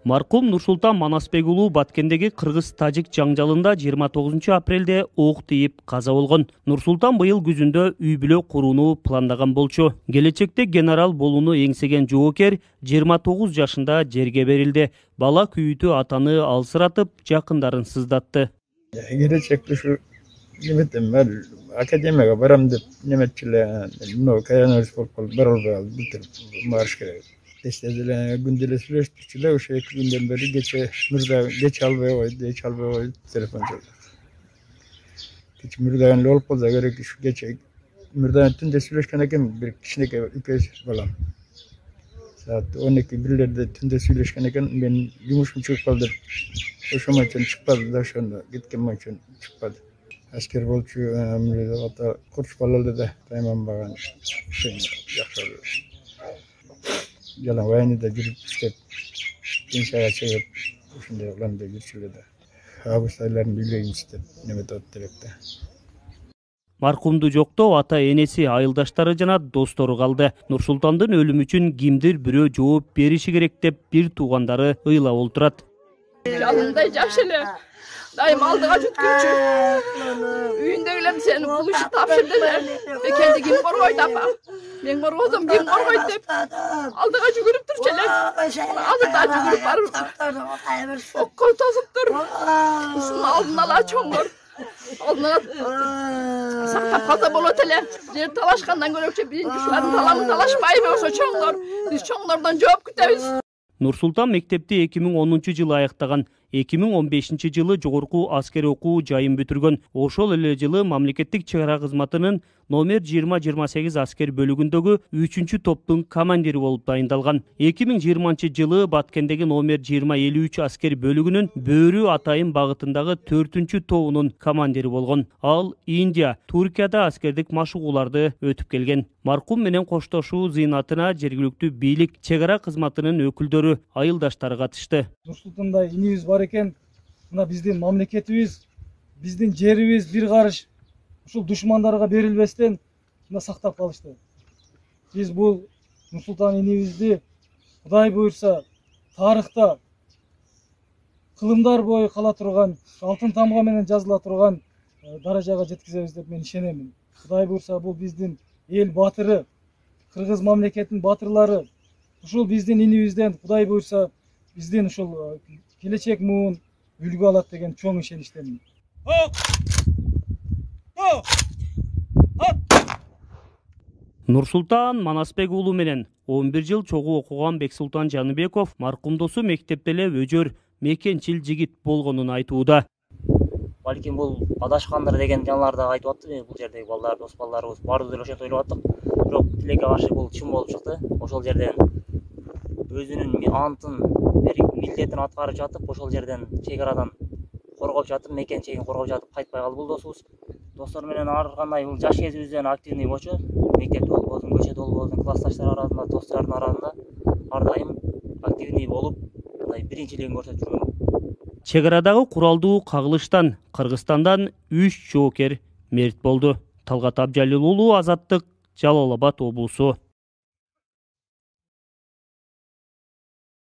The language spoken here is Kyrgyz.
Маркум Нурсултан Манасбек уулу Баткендеги кыргыз-тажик жаңжалында 29 апрелде ок тийип каза болгон. Нурсултан быйыл күзүндө үй бүлө курууну пландаган болчу. Келечекте генерал болууну эңсеген жоокер 29 жашында жерге берилди. Бала күйүтү атаны алсыратып, жакындарын сыздатты. Келечекте ушу неметем, мен академияга барам деп неметчиле, каяныбыз болуп калды, бара албай калды, бүтүрүп марш керек. Gündeli süreçtikçiler o şey günden beri geç almaya koydu, telefon çaldı. Geç Mürdayan olup olsa gerek şu geçe Mürdayan tünde süreçken bir kişilik ipes falan. Saat 12 birlerde tünde süreçken ben yumuşum çıkıp kaldım. Hoşuma için çıkmadı da şu anda gitken için çıkmadı. Asker bolçu Mürdayan hatta kurs falan da tamam bakan şey yaşıyor. Yalan vayını da girip istep inşaya çekip uşunday olan da geçirdi. Abusaylarını bileyim istep nemet otterekte. Маркумду жоктоо ата энеси, айылдаштары жана достору калды. Нурсултандын өлүмү үчүн кимдир бирөө жооп бериши керек деп бир туугандары ыйлап олтурат. Жанында жаш эле. Дайым алдыга жүткүнчү. Үйүндөгүлөр сени бул ишти тапшырдылар. Экенди ким коргойт апа? Мен коргозом, ким коргойт деп алдыга жүгүрүп турчу эле. Азыр да жүгүрүп барып окко тосуп тур. Ушунун алдын ала чоңдор. Алдына сактап каза болот эле. Жер талашкандан көрөкчө биринчи ушулардын таламын талашпайбы ошо чоңдор. Биз чоңдордон жооп күтөбүз. Нурсултан мектепти 2010-жылы аяктаган. 2015-жылы жогорку аскер окуу жайын бүтүргөн. Ошол эле жылы мамлекеттик чыгара кызматынын номер 20-28 аскер бөлүгүндөгү 3-чү топтун командири болуп дайындалган. 2020-жылы Баткендеги номер 20-53 аскер бөлүгүнүн Бөөрү Атайын багытындагы 4-чү тобунун командири болгон. Ал Индия, Туркияда аскердик машыгууларды өтүп келген. Маркум менен коштошуу зыйнатына жергиликтүү бийлик, чыгара кызматынын өкүлдөрү, айылдаштары катышты. Нурсултанда инибиз бар экен. Мына биздин мамлекетибиз, биздин жерибиз бир карыш ушул душмандарга берилбестен мына сактап калышты. Биз бул Нурсултан инибизди Кудай буйрса тарыхта кылымдар бою кала турган, алтын тамга менен жазыла турган даражага жеткизебиз деп мен ишенемин. Кудай буйрса бул биздин эл батыры, кыргыз мамлекетинин батырлары ушул биздин инибизден Кудай буйрса биздин ушул келечек муун үлгү алат деген чоң ишеничтемин. Нурсултан Манасбек уулу менен 11 жыл чогуу окуган Бексултан Жаныбеков маркумдосу мектепте эле өжөр, мекенчил жигит болгонун айтууда. Балким бул адашкандыр деген жанларда айтып атты. Бул жердеги балдар, дос балдарыбыз баардыгыбыз деле ошентип ойлоп аттык. Бирок тилекке каршы бул чын болуп чыкты. Ошол жерден өзүнүн антын берип милдетин аткарып жатып, ошол жерден чек арадан коргоп жатып, мекен чегин коргоп жатып кайтпай калды бул досубуз. Достор менен ар кандай бул жаш кезибизден активный болчу. Мектепте болбосун, көчөдө болбосун, классташтар арасында, достордун арасында ар дайым активный болуп, биринчилигин көрсөтүп жүргөн. Чек арадагы куралдуу кагылыштан Кыргызстандан 3 жоокер мерт болду. Талгат Абжалил уулу, Азаттык, Жалал Абад облусу.